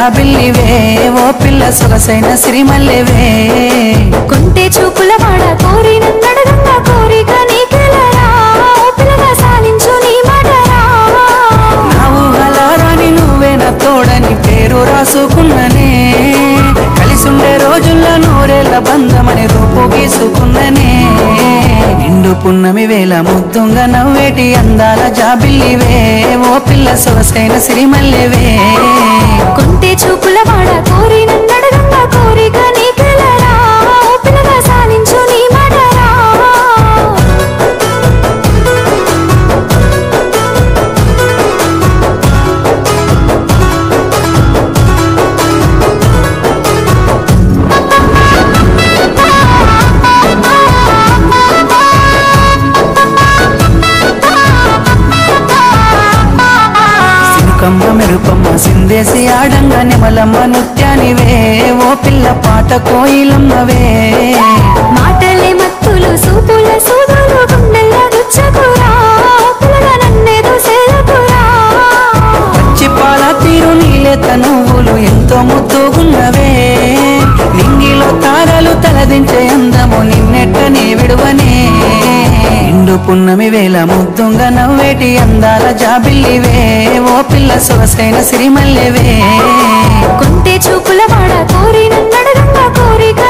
జాబిల్లివే ఓ పిల్ల సొగసైన సిరిమల్లెవే కొంటే చూపుల వాడ కోరి నన్నడగంగా కోరిక నీకెలరా ఓ పిల్లగా సాలించు నీ మాటరా నా ఊహలారాని నువ్వే నా తోడని పేరు రాసుకున్ననే కలిసుండే రోజుల్లో నూరేళ్ల బంధమని రూపు గీసుకున్ననే నిండు పున్నమి వేళ ముద్దుంగా నవ్వేటి అందాల జాబిల్లివే ఓ పిల్ల సొగసైన సిరిమల్లెవే కొంటే చూపుల వాడ కోరి నన్నడగంగా కోరిక నీకెలరా ఓ పిల్లగా సాలించు నీ మాటరా కమ్మ మెరుపమ్మ సిందేసి ఆడంగా నిమలమ్మ నృత్యానివే ఓ పిల్ల పాట కోయిలమ్మవే మాటలే మత్తులు సూపుల సూదులు గుండెల గుచ్చకురా పిల్లగా నన్నేదో సేలకురా పచ్చి పాల తీరు నీలేత నువ్వులు ఎంతో ముద్దుగున్నవే నింగిలో తారలు తలదించే అందము నిన్నెట్టనే విడువనే నిండు పున్నమి వేళ ముద్దుంగా నవ్వేటి అందాల జాబిల్లివే ఓ పిల్ల సొగసైన సిరిమల్లెవే కొంటే చూపుల వాడ కోరి నన్నడగంగా కోరిక